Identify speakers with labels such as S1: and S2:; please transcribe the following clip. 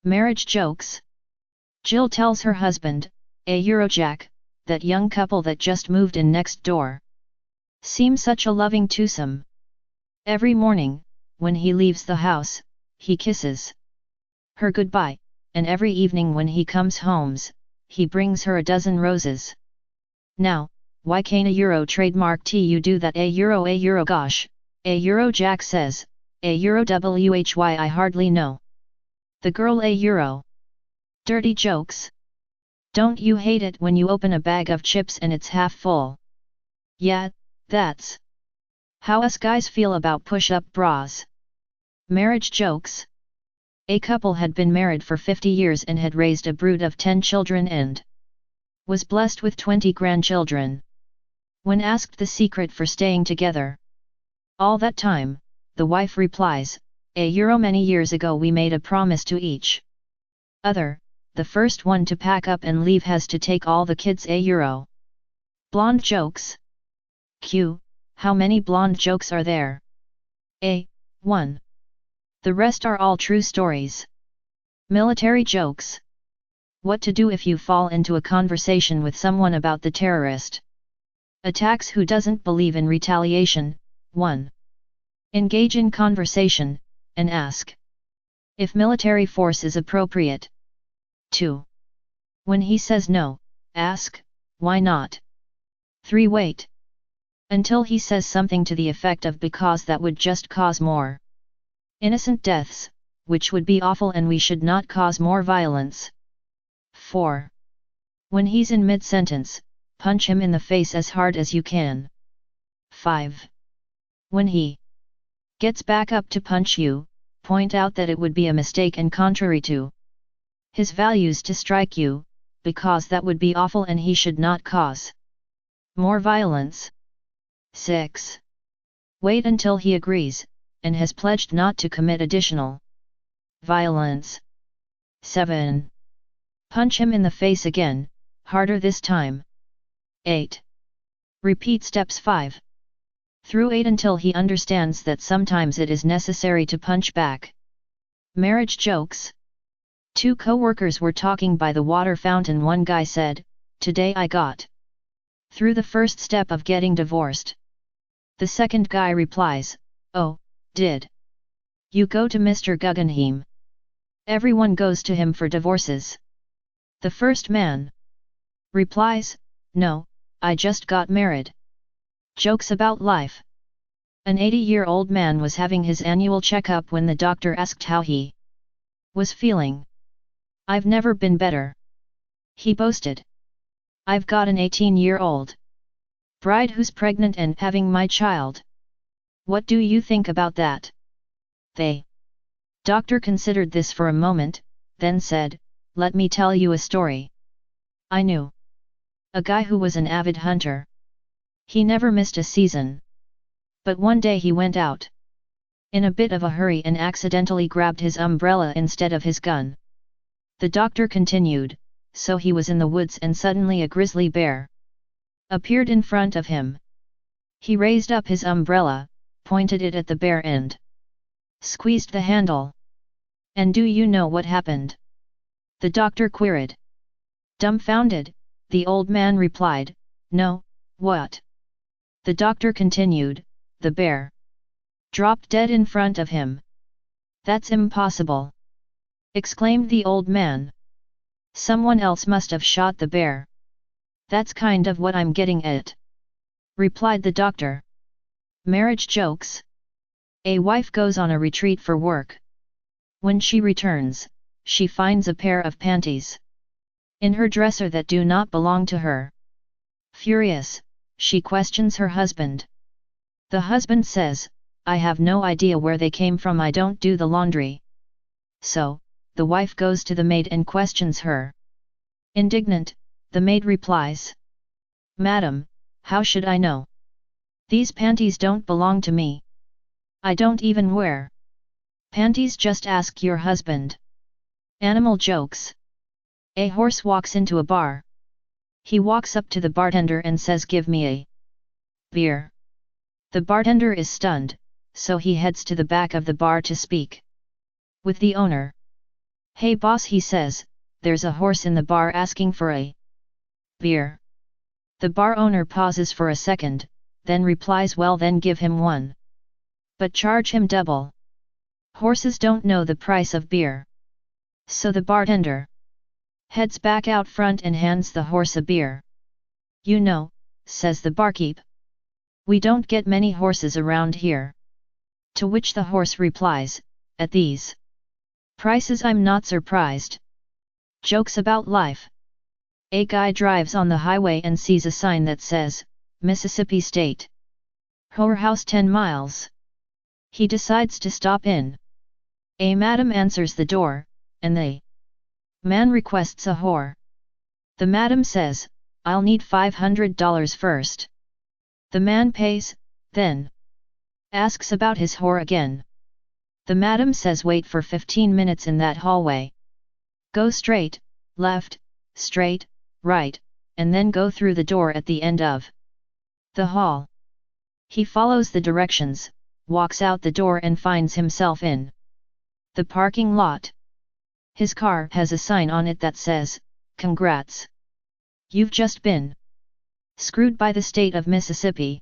S1: Marriage jokes. Jill tells her husband, a Eurojack, that young couple that just moved in next door. Seem such a loving twosome. Every morning, when he leaves the house, he kisses her goodbye, and every evening when he comes homes, he brings her a dozen roses. Now, why can't a Euro trademark you do that? A Euro gosh, a Eurojack says, a Euro why I hardly know. The girl a Euro. Dirty jokes. Don't you hate it when you open a bag of chips and it's half full? Yeah, that's how us guys feel about push-up bras. Marriage jokes. A couple had been married for 50 years and had raised a brood of 10 children and was blessed with 20 grandchildren. When asked the secret for staying together all that time, the wife replies, a Euro many years ago we made a promise to each other, the first one to pack up and leave has to take all the kids. A Euro. Blonde jokes. Q. How many blonde jokes are there? A. 1. The rest are all true stories. Military jokes. What to do if you fall into a conversation with someone about the terrorist attacks who doesn't believe in retaliation. 1. Engage in conversation, and ask if military force is appropriate. 2. When he says no, ask, why not? 3. Wait until he says something to the effect of because that would just cause more innocent deaths, which would be awful and we should not cause more violence. 4. When he's in mid-sentence, punch him in the face as hard as you can. 5. When he gets back up to punch you, point out that it would be a mistake and contrary to his values to strike you, because that would be awful and he should not cause more violence. 6. Wait until he agrees, and has pledged not to commit additional violence. 7. Punch him in the face again, harder this time. 8. Repeat steps 5 through 8 until he understands that sometimes it is necessary to punch back. Marriage jokes. 2 co-workers were talking by the water fountain. One guy said, "Today I got through the first step of getting divorced." The second guy replies, "Oh, did you go to Mr. Guggenheim? Everyone goes to him for divorces." The first man replies, "No, I just got married." Jokes about life. An 80-year-old man was having his annual checkup when the doctor asked how he was feeling. "I've never been better," he boasted. "I've got an 18-year-old bride who's pregnant and having my child. What do you think about that?" The doctor considered this for a moment, then said, "Let me tell you a story. I knew a guy who was an avid hunter. He never missed a season. But one day he went out in a bit of a hurry and accidentally grabbed his umbrella instead of his gun." The doctor continued, "So he was in the woods and suddenly a grizzly bear appeared in front of him. He raised up his umbrella, pointed it at the bear and squeezed the handle. And do you know what happened?" the doctor queried. Dumbfounded, the old man replied, "No, what?" The doctor continued, "The bear dropped dead in front of him." "That's impossible!" exclaimed the old man. "Someone else must have shot the bear." "That's kind of what I'm getting at," replied the doctor. Marriage jokes. A wife goes on a retreat for work. When she returns, she finds a pair of panties in her dresser that do not belong to her. Furious, she questions her husband. The husband says, "I have no idea where they came from. I don't do the laundry." So, the wife goes to the maid and questions her. Indignant, the maid replies, "Madam, how should I know? These panties don't belong to me. I don't even wear panties. Just ask your husband." Animal jokes. A horse walks into a bar. He walks up to the bartender and says, "Give me a beer." The bartender is stunned, so he heads to the back of the bar to speak with the owner. "Hey boss," he says, "there's a horse in the bar asking for a beer." The bar owner pauses for a second, then replies, "Well then give him one. But charge him double. Horses don't know the price of beer." So the bartender heads back out front and hands the horse a beer. "You know," says the barkeep, "we don't get many horses around here." To which the horse replies, "At these prices I'm not surprised." Jokes about life. A guy drives on the highway and sees a sign that says, "Mississippi State Whorehouse 10 miles. He decides to stop in. A madam answers the door, and the man requests a whore. The madam says, "I'll need $500 first." The man pays, then asks about his whore again. The madam says, "Wait for 15 minutes in that hallway. Go straight, left, straight, right, and then go through the door at the end of the hall." He follows the directions, walks out the door and finds himself in the parking lot. His car has a sign on it that says, "Congrats! You've just been screwed by the state of Mississippi."